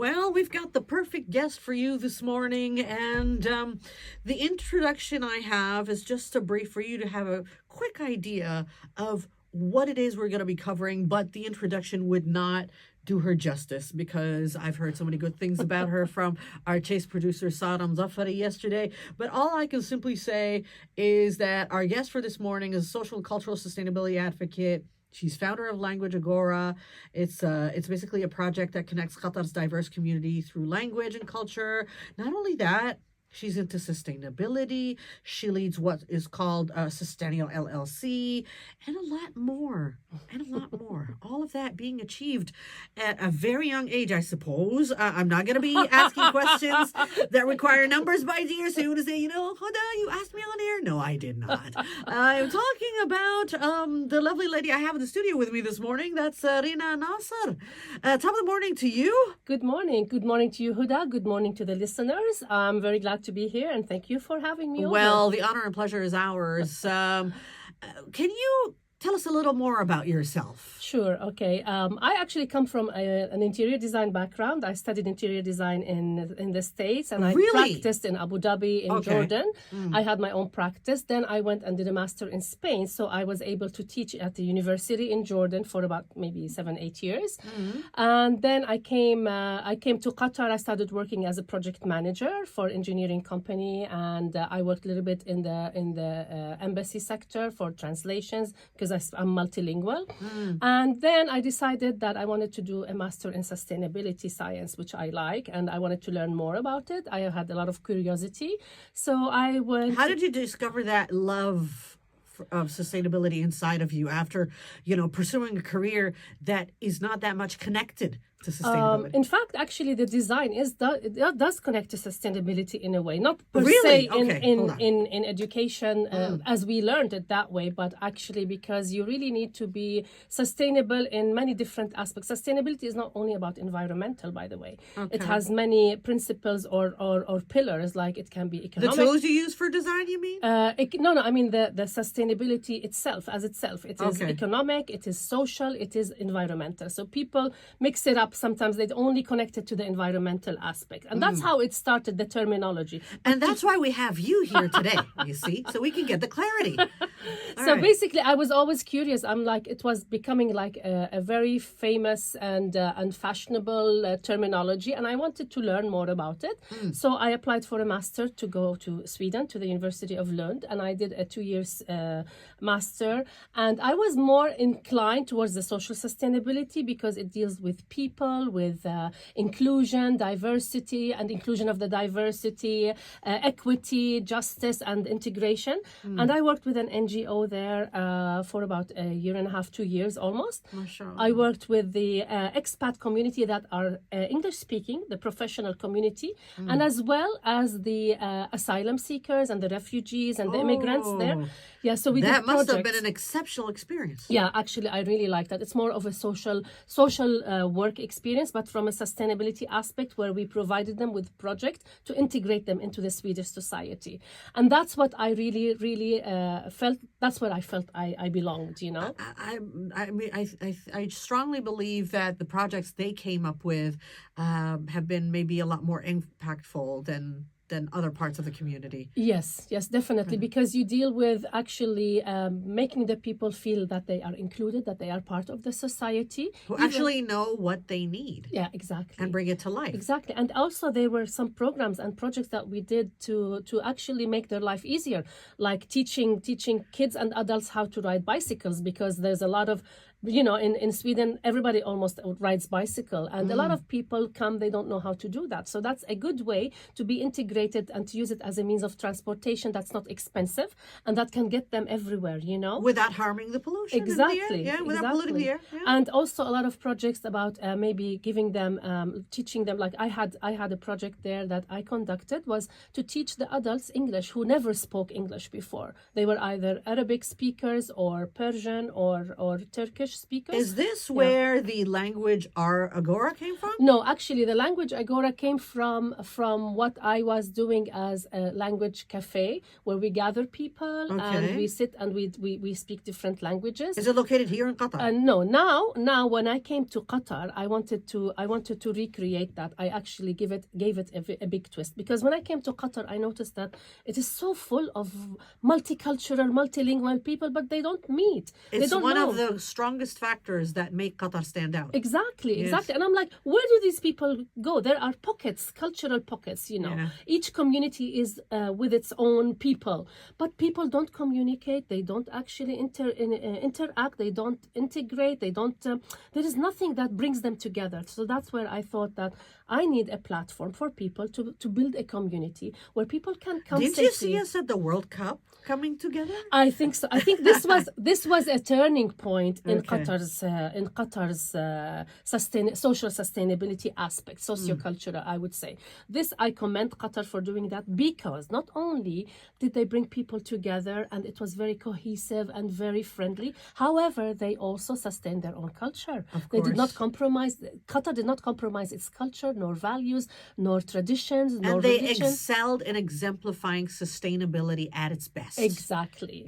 Well, we've got the perfect guest for you this morning, and the introduction I have is just a brief for you to have a quick idea of what it is we're going to be covering, but the introduction would not do her justice because I've heard so many good things about her from our Chase producer Saddam Zafari yesterday. But all I can simply say is that our guest for this morning is a social and cultural sustainability advocate. She's founder of Language Agora. It's basically a project that connects Qatar's diverse community through language and culture. Not only that, she's into sustainability. She leads what is called Sustainable LLC and a lot more. All of that being achieved at a very young age, I suppose. I'm not going to be asking questions that require numbers, my dear. So you want to say, Huda, you asked me on air? No, I did not. I'm talking about the lovely lady I have in the studio with me this morning. That's Rina Nasser. Top of the morning to you. Good morning. Good morning to you, Huda. Good morning to the listeners. I'm very glad to be here, and thank you for having me over. Well, the honor and pleasure is ours. Can you tell us a little more about yourself? Sure. Okay. I actually come from an interior design background. I studied interior design in the States, and I practiced in Abu Dhabi in Jordan. I had my own practice. Then I went and did a master in Spain. So I was able to teach at the university in Jordan for about maybe 7-8 years. And then I came to Qatar. I started working as a project manager for engineering company, and I worked a little bit in the embassy sector for translations because I'm multilingual. And then I decided that I wanted to do a master in sustainability science, which I like, and I wanted to learn more about it. I had a lot of curiosity. So I went... How did you discover that love of sustainability inside of you after, pursuing a career that is not that much connected to sustainability? In fact, actually, the design does connect to sustainability in a way, not per really? se in education as we learned it that way, but actually because you really need to be sustainable in many different aspects. Sustainability is not only about environmental, by the way. It has many principles or pillars, like it can be economic. The tools you use for design, you mean? No, I mean the sustainability itself. It is economic, it is social, it is environmental. So people mix it up. Sometimes they only connect it to the environmental aspect. And that's how it started, the terminology. And that's why we have you here today, you see, so we can get the clarity. Basically, I was always curious. It was becoming like a very famous and fashionable terminology. And I wanted to learn more about it. So I applied for a master to go to Sweden, to the University of Lund. And I did a 2 years master. And I was more inclined towards the social sustainability because it deals with people, with inclusion, diversity, and inclusion of the diversity, equity, justice, and integration. And I worked with an NGO there for about 1.5 2 years almost. I worked with the expat community that are English-speaking, the professional community, and as well as the asylum seekers and the refugees and the immigrants there. Yeah, so we that did must projects. have been an exceptional experience. Yeah, actually, I really like that. It's more of a social work experience, but from a sustainability aspect, where we provided them with projects to integrate them into the Swedish society, and that's what I really felt. That's where I felt I belonged. I strongly believe that the projects they came up with have been maybe a lot more impactful than other parts of the community. Yes, definitely, because you deal with actually making the people feel that they are included, that they are part of the society. Who actually know what they need. Yeah, exactly. And bring it to life. Exactly. And also there were some programs and projects that we did to actually make their life easier, like teaching kids and adults how to ride bicycles, because there's a lot of in Sweden, everybody almost rides bicycle, and a lot of people come, they don't know how to do that. So that's a good way to be integrated and to use it as a means of transportation that's not expensive and that can get them everywhere, Without harming the pollution. Exactly. Without polluting the air. Yeah. And also a lot of projects about maybe giving them, teaching them, like I had a project there that I conducted was to teach the adults English who never spoke English before. They were either Arabic speakers or Persian or Turkish. English speakers. Is this where the language Agora came from? No, actually, the language Agora came from what I was doing as a language cafe, where we gather people and we sit and we speak different languages. Is it located here in Qatar? No, now when I came to Qatar, I wanted to recreate that. I actually gave it a big twist, because when I came to Qatar, I noticed that it is so full of multicultural, multilingual people, but they don't meet. It's one of the strongest factors that make Qatar stand out. Exactly. And I'm like, where do these people go? There are pockets, cultural pockets, Each community is with its own people, but people don't communicate. They don't actually interact. They don't integrate. They don't, there is nothing that brings them together. So that's where I thought that I need a platform for people to build a community where people can come Did safely. you see us at the World Cup coming together? I think so. I think this was a turning point in Qatar's social sustainability aspect, sociocultural, I would say. This, I commend Qatar for doing that, because not only did they bring people together and it was very cohesive and very friendly, however, they also sustained their own culture. They did not compromise. Qatar did not compromise its culture, nor values, nor traditions, nor and they religion. excelled in exemplifying sustainability at its best. Exactly.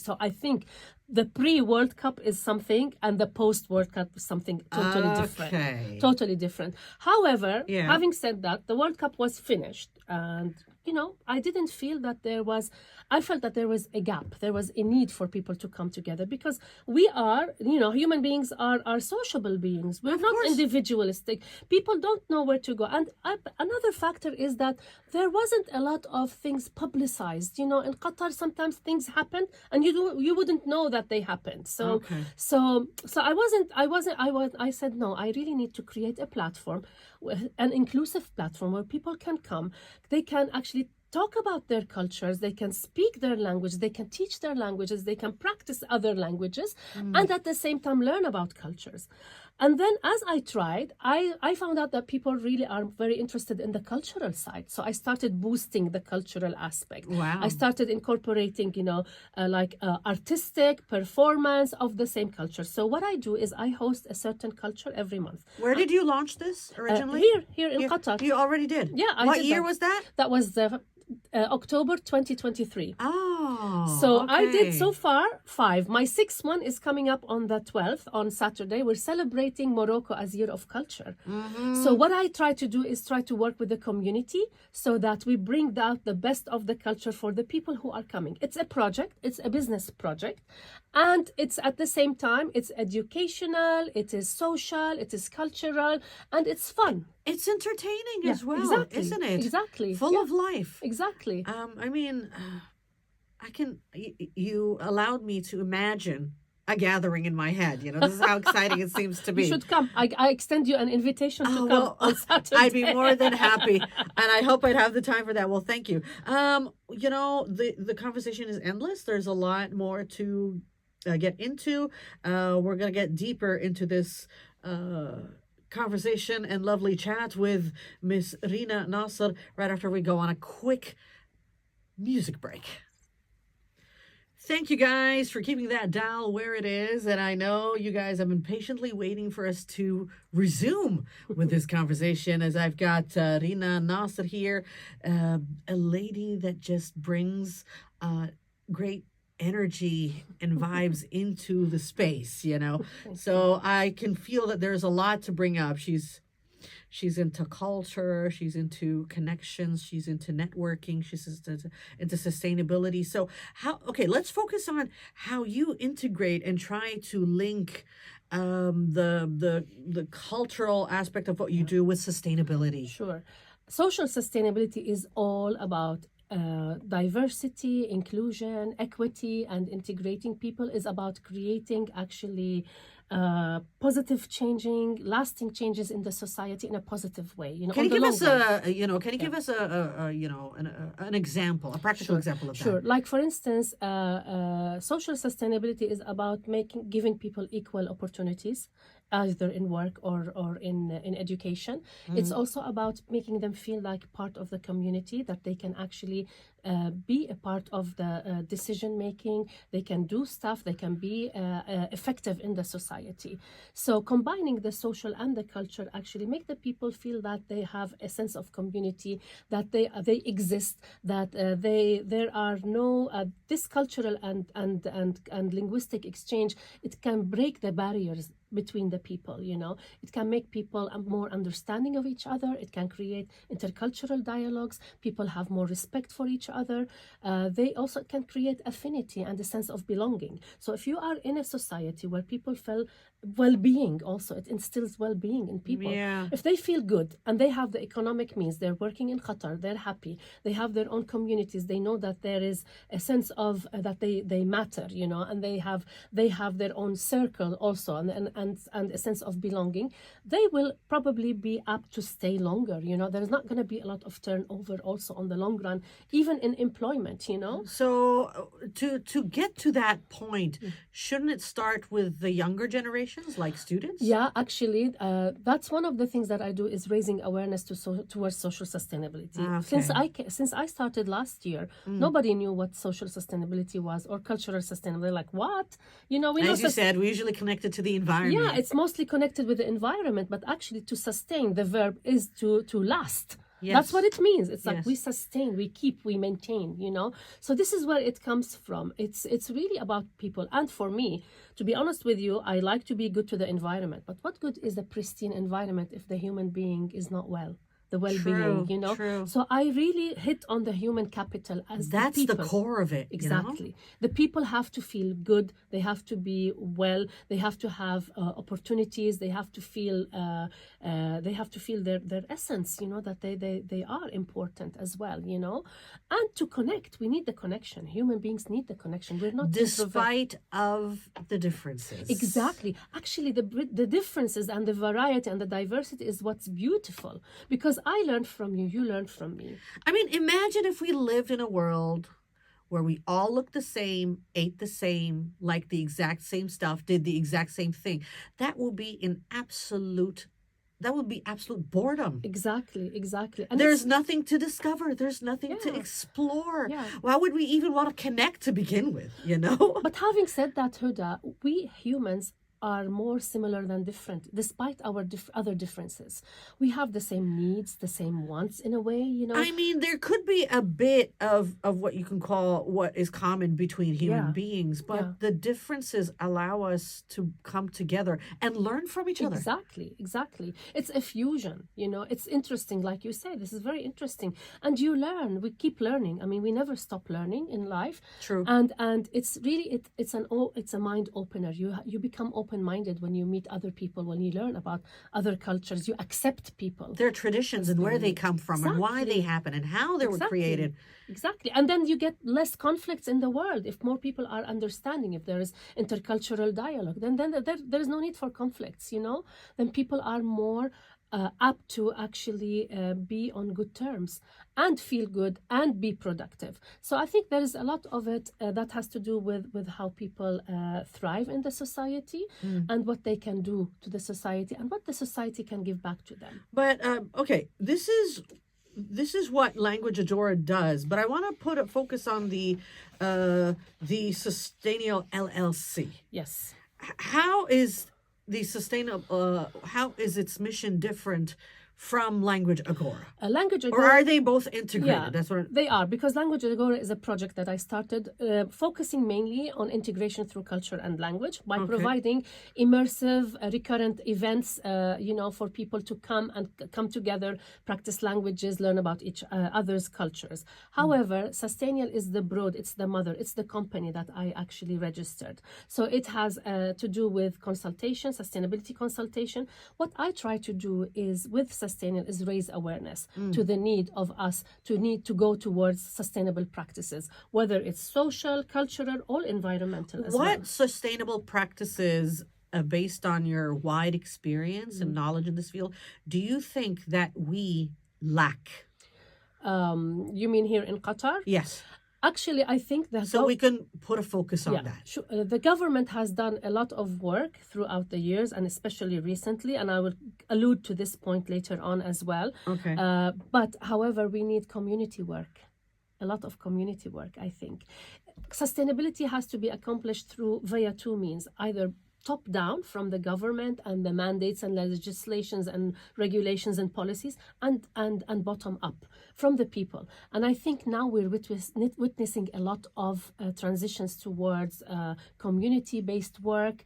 So I think the pre-World Cup is something, and the post-World Cup is something totally different. However, having said that, the World Cup was finished, and I didn't feel that I felt that there was a gap. There was a need for people to come together, because we are, human beings are sociable beings. We're not individualistic. People don't know where to go. And another factor is that there wasn't a lot of things publicized. In Qatar, sometimes things happen and you wouldn't know that they happened. So I said, no, I really need to create a platform, an inclusive platform where people can come. They can actually talk about their cultures, they can speak their language, they can teach their languages, they can practice other languages, and at the same time learn about cultures. And then as I tried, I found out that people really are very interested in the cultural side. So I started boosting the cultural aspect. Wow. I started incorporating, artistic performance of the same culture. So what I do is I host a certain culture every month. Where did you launch this originally? Here in Qatar. You already did? Yeah, What year was that? That was October 2023. Oh, so I did so far 5. My 6th one is coming up on the 12th, on Saturday. We're celebrating Morocco as Year of Culture. So what I try to do is try to work with the community so that we bring out the best of the culture for the people who are coming. It's a project, it's a business project, and it's at the same time, it's educational, it is social, it is cultural, and it's fun. It's entertaining as well, isn't it? Exactly. Full of life. Exactly. You allowed me to imagine a gathering in my head. This is how exciting it seems to be. You should come. I extend you an invitation to come on Saturday. I'd be more than happy, and I hope I'd have the time for that. Well, thank you. The conversation is endless. There's a lot more to get into. We're going to get deeper into this conversation and lovely chat with Miss Rina Nasser right after we go on a quick music break. Thank you guys for keeping that dial where it is, and I know you guys have been patiently waiting for us to resume with this conversation, as I've got Rina Nasser here, a lady that just brings great energy and vibes into the space, so I can feel that there's a lot to bring up. She's into culture, she's into connections, she's into networking, she's into sustainability. So let's focus on how you integrate and try to link the cultural aspect of what you do with sustainability. Sure. Social sustainability is all about diversity, inclusion, equity, and integrating people. Is about creating actually positive lasting changes in the society in a positive way. Can you give us an example, a practical example of that? Sure. Like for instance, social sustainability is about giving people equal opportunities, either in work or in education. It's also about making them feel like part of the community, that they can actually be a part of the decision making. They can do stuff. They can be effective in the society. So combining the social and the culture actually make the people feel that they have a sense of community, that they exist, that there are no this cultural and linguistic exchange. It can break the barriers between the people. It can make people more understanding of each other. It can create intercultural dialogues. People have more respect for each other. They also can create affinity and a sense of belonging. So if you are in a society where people feel well-being, also it instills well-being in people. If they feel good and they have the economic means, they're working in Qatar, they're happy, they have their own communities, they know that there is a sense of that they matter, and they have their own circle also, and a sense of belonging, they will probably be apt to stay longer. There's not going to be a lot of turnover also on the long run, even in employment. So to get to that point, shouldn't it start with the younger generations, like students? Yeah, actually, that's one of the things that I do, is raising awareness towards social sustainability. Okay. Since I started last year, nobody knew what social sustainability was, or cultural sustainability. Like, what? We know, as you said, we usually connect it to the environment. Yeah, it's mostly connected with the environment, but actually to sustain, the verb is to last. Yes. That's what it means. It's like, yes, we sustain, we keep, we maintain, So this is where it comes from. It's really about people. And for me, to be honest with you, I like to be good to the environment. But what good is a pristine environment if the human being is not well? The well-being, True. So I really hit on the human capital as that's the people. The core of it. Exactly. The people have to feel good. They have to be well. They have to have opportunities. They have to feel. They have to feel their essence. That they are important as well. And to connect, we need the connection. Human beings need the connection. We're not despite of the differences. Exactly. Actually, the differences and the variety and the diversity is what's beautiful, because I learned from you, you learned from me. I mean, imagine if we lived in a world where we all looked the same, ate the same, liked the exact same stuff, did the exact same thing. That would be absolute boredom. Exactly. And there's nothing to discover. There's nothing to explore. Yeah. Why would we even want to connect to begin with, But having said that, Huda, we humans are more similar than different, despite our other differences. We have the same needs, the same wants, in a way, I mean, there could be a bit of what you can call what is common between human beings, but the differences allow us to come together and learn from each other. Exactly. It's a fusion, It's interesting, like you say. This is very interesting. And you learn. We keep learning. I mean, we never stop learning in life. True. And it's really, it's a mind opener. You become open-minded when you meet other people, when you learn about other cultures, you accept people, their traditions, and where they come from, and why they happen, and how they were created. Exactly. And then you get less conflicts in the world if more people are understanding, if there is intercultural dialogue, then there is no need for conflicts, then people are more apt to actually be on good terms and feel good and be productive. So I think there is a lot of it that has to do with how people thrive in the society and what they can do to the society and what the society can give back to them. But okay, this is what Language Agora does, but I want to put a focus on the Sustainable LLC. Yes. How is the how is its mission different from Language Agora? Language Agora, or are they both integrated? Yeah, that's what they are, because Language Agora is a project that I started focusing mainly on integration through culture and language by providing immersive, recurrent events, for people to come together, practice languages, learn about each other's cultures. However, Sustainable is it's the mother, it's the company that I actually registered. So it has to do with consultation, sustainability consultation. What I try to do is with Sustainable is raise awareness to the need of us to go towards sustainable practices, whether it's social, cultural, or environmental as well. What sustainable practices, based on your wide experience and knowledge in this field, do you think that we lack? You mean here in Qatar? Yes. Actually, I think that... So we can put a focus on that. The government has done a lot of work throughout the years, and especially recently, and I will allude to this point later on as well. Okay. But, however, we need community work. a lot of community work, I think. Sustainability has to be accomplished via two means, either top down from the government and the mandates and legislations and regulations and policies, and bottom up from the people. And I think now we're witnessing a lot of transitions towards community-based work,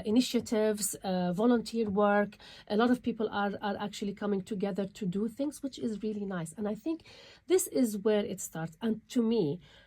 initiatives, volunteer work. A lot of people are actually coming together to do things, which is really nice. And I think this is where it starts. And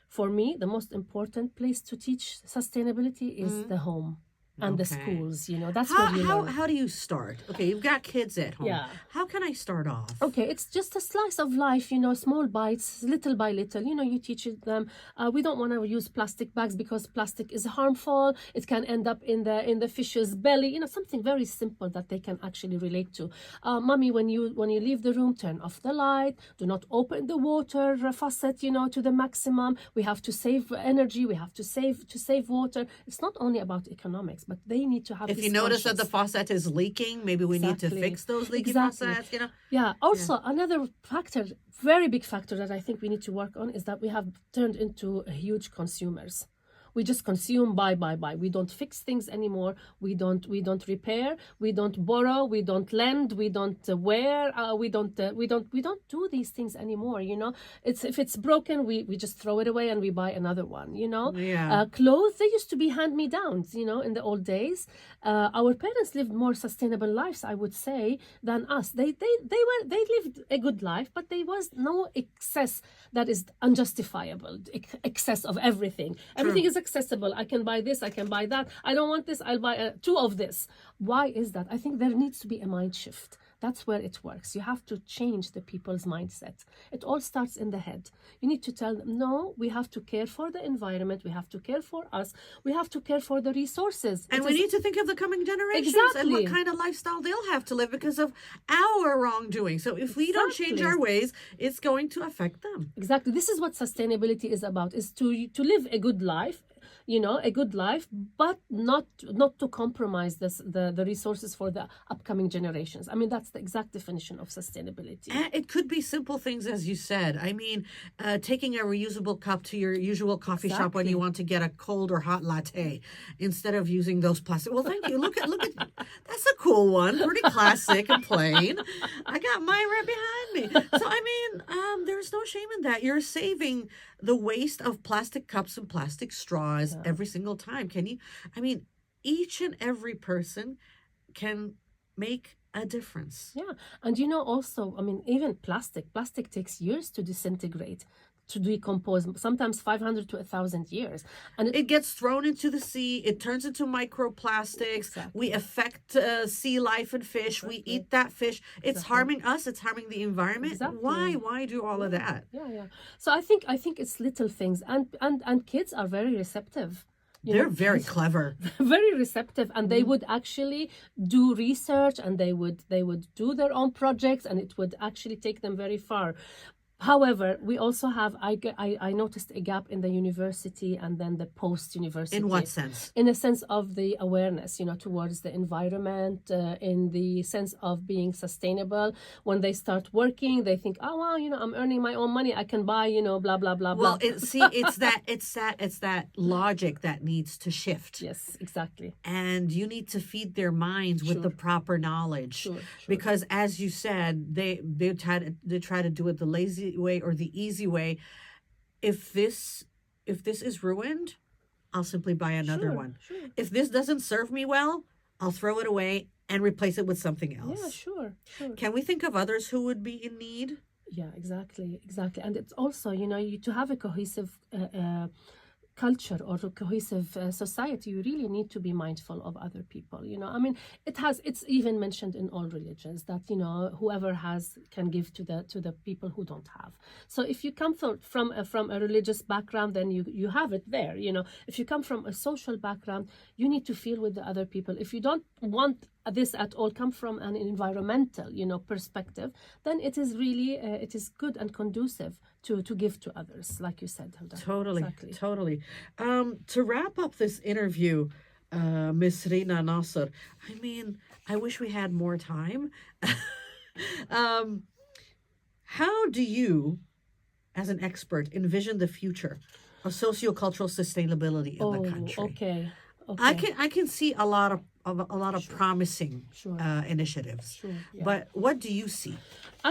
for me, the most important place to teach sustainability is the home. And the schools, that's where you learn. How do you start? Okay, you've got kids at home. Yeah. How can I start off? Okay, it's just a slice of life, small bites, little by little. You teach them. We don't want to use plastic bags because plastic is harmful. It can end up in the fish's belly. Something very simple that they can actually relate to. Mommy, when you leave the room, turn off the light. Do not open the water faucet, to the maximum. We have to save energy. We have to save water. It's not only about economics, but they need to have. If you notice that the faucet is leaking, maybe we need to fix those leaky faucets. Yeah. Also, another factor, very big factor that I think we need to work on is that we have turned into huge consumers. We just consume, buy. We don't fix things anymore. We don't repair. We don't borrow. We don't lend. We don't wear. We don't do these things anymore. If it's broken, we just throw it away and we buy another one. Yeah. Clothes, they used to be hand-me-downs. In the old days, our parents lived more sustainable lives, I would say, than us. They lived a good life, but there was no excess that is unjustifiable. Excess of everything. Everything is accessible. I can buy this, I can buy that. I don't want this, I'll buy two of this. Why is that? I think there needs to be a mind shift. That's where it works. You have to change the people's mindset. It all starts in the head. You need to tell them, no, we have to care for the environment. We have to care for us. We have to care for the resources. And we need to think of the coming generations and what kind of lifestyle they'll have to live because of our wrongdoing. So if we don't change our ways, it's going to affect them. Exactly. This is what sustainability is about, is to live a good life. A good life, but not to compromise the resources for the upcoming generations. I mean, that's the exact definition of sustainability. And it could be simple things, as you said. I mean, taking a reusable cup to your usual coffee shop when you want to get a cold or hot latte instead of using those plastic. Well, thank you. Look at that's a cool one. Pretty classic and plain. I got mine right behind me. So I mean, there's no shame in that. You're saving the waste of plastic cups and plastic straws every single time. Each and every person can make a difference. Yeah. And also, even plastic takes years to disintegrate, to decompose, sometimes 500 to 1,000 years. And it gets thrown into the sea. It turns into microplastics. Exactly. We affect sea life and fish. We eat that fish. It's harming us. It's harming the environment. Exactly. Why do all of that? Yeah. So I think it's little things, and kids are very receptive. They're very clever. Very receptive, and they would actually do research, and they would do their own projects, and it would actually take them very far. However, we also have, I noticed a gap in the university and then the post-university. In what sense? In a sense of the awareness, towards the environment, in the sense of being sustainable. When they start working, they think, oh, well, I'm earning my own money. I can buy, blah, blah, blah, blah. Well, it's that logic that needs to shift. Yes, exactly. And you need to feed their minds with the proper knowledge. Sure. Because as you said, they try to do it the lazy way or the easy way. If this is ruined, I'll simply buy another one. Sure. If this doesn't serve me well, I'll throw it away and replace it with something else. Yeah, sure. Can we think of others who would be in need? Yeah, exactly. And it's also, to have a cohesive culture or a cohesive society, you really need to be mindful of other people. It's even mentioned in all religions that whoever has can give to the people who don't have. So if you come from a religious background, then you have it there. If you come from a social background, you need to feel with the other people. If you don't want this at all, come from an environmental perspective, then it is really it is good and conducive to give to others, like you said, Huda. Totally. To wrap up this interview, Miss Rina Nasser, I wish we had more time. How do you, as an expert, envision the future of sociocultural sustainability in the country? Okay. I can see a lot of promising initiatives. Sure, yeah. But what do you see?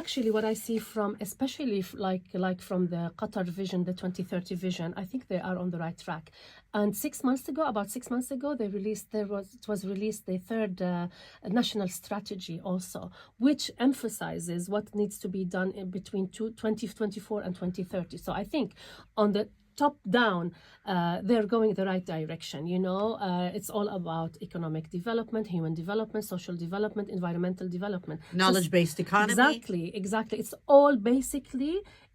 Actually, what I see from, especially like from the Qatar vision, the 2030 vision, I think they are on the right track. And about 6 months ago, it was released the third national strategy also, which emphasizes what needs to be done in between 2024 and 2030. So I think on the top down, they're going the right direction. It's all about economic development, human development, social development, environmental development, knowledge-based economy. Exactly.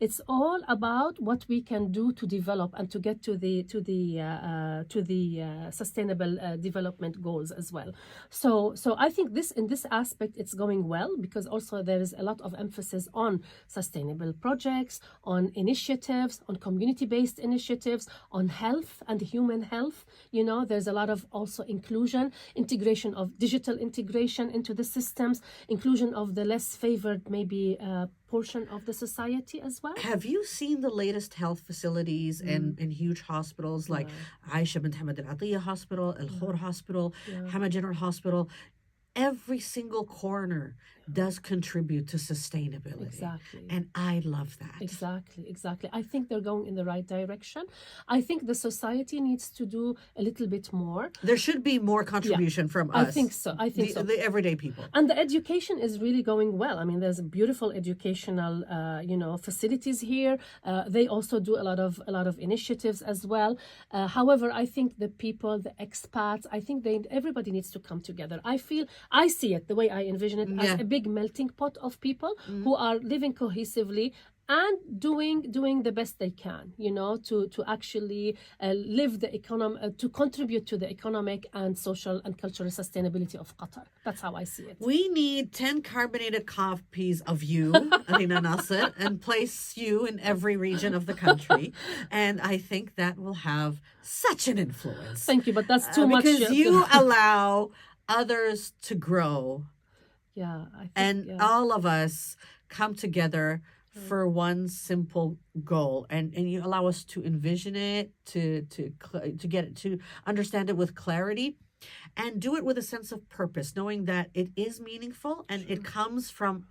It's all about what we can do to develop and to get to the sustainable development goals as well. So I think in this aspect it's going well, because also there is a lot of emphasis on sustainable projects, on initiatives, on community-based initiatives, on health and human health. There's a lot of also integration of digital integration into the systems, inclusion of the less favored maybe portion of the society as well. Have you seen the latest health facilities in huge hospitals like Aisha bint Hamad Al Atiyah Hospital, Al Khor Hospital, Hamad General Hospital? Every single corner does contribute to sustainability. Exactly. And I love that. Exactly. I think they're going in the right direction. I think the society needs to do a little bit more. There should be more contribution from us. I think so. The everyday people. And the education is really going well. I mean, there's beautiful educational, facilities here. They also do a lot of initiatives as well. However, I think the people, the expats, I think everybody needs to come together. I see it the way I envision it as a big melting pot of people who are living cohesively and doing the best they can, to actually live the economy, to contribute to the economic and social and cultural sustainability of Qatar. That's how I see it. We need 10 carbonated copies of you, Rina Nasser, and place you in every region of the country. And I think that will have such an influence. Thank you, but that's too much. Because you allow others to grow. All of us come together for one simple goal, and you allow us to envision it, to get it, to understand it with clarity, and do it with a sense of purpose, knowing that it is meaningful and it comes from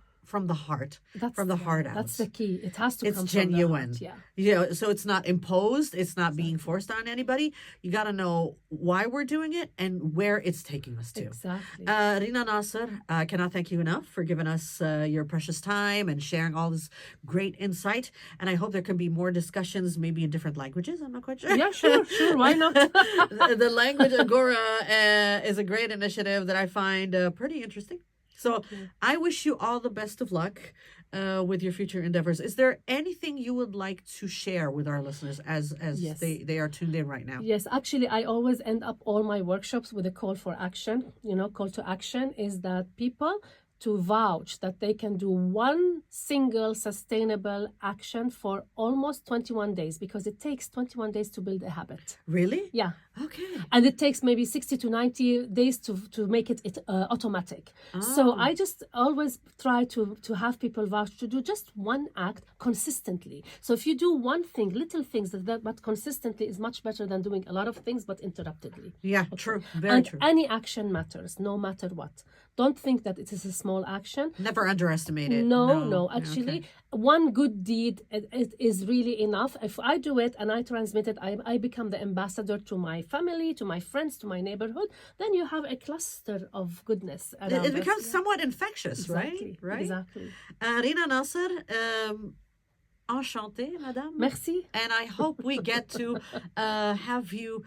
the heart, heart out. That's the key. It has to come genuine. From the heart, so it's not imposed. It's not being forced on anybody. You got to know why we're doing it and where it's taking us to. Exactly. Rina Nasser, I cannot thank you enough for giving us your precious time and sharing all this great insight. And I hope there can be more discussions, maybe in different languages. I'm not quite sure. Yeah, sure. Why not? The Language Agora is a great initiative that I find pretty interesting. So I wish you all the best of luck with your future endeavors. Is there anything you would like to share with our listeners as yes. they are tuned in right now? Yes, actually, I always end up all my workshops with a call for action. Call to action is that people to vouch that they can do one single sustainable action for almost 21 days, because it takes 21 days to build a habit. Really? Yeah. Okay. And it takes maybe 60 to 90 days to make it automatic. So I just always try to have people vouch to do just one act consistently. So if you do one thing, little things but consistently is much better than doing a lot of things but interruptedly. Yeah, okay. True. Very true. Any action matters, no matter what. Don't think that it is a small action. Never underestimate it. No. Actually, one good deed it is really enough. If I do it and I transmit it, I become the ambassador to my family, to my friends, to my neighborhood. Then you have a cluster of goodness around It becomes somewhat infectious, exactly. Right? Exactly. Rina Nasser, enchantée, madame. Merci. And I hope we get to have you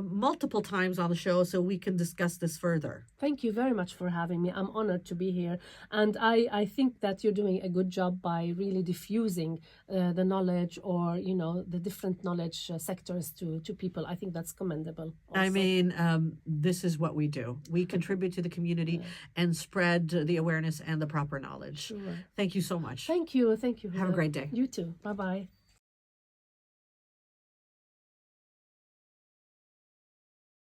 multiple times on the show so we can discuss this further. Thank you very much for having me. I'm honored to be here. And I think that you're doing a good job by really diffusing the knowledge or, the different knowledge sectors to people. I think that's commendable also. I mean, this is what we do. We contribute to the community and spread the awareness and the proper knowledge. Sure. Thank you so much. Thank you. Have a great day. You too. Bye-bye.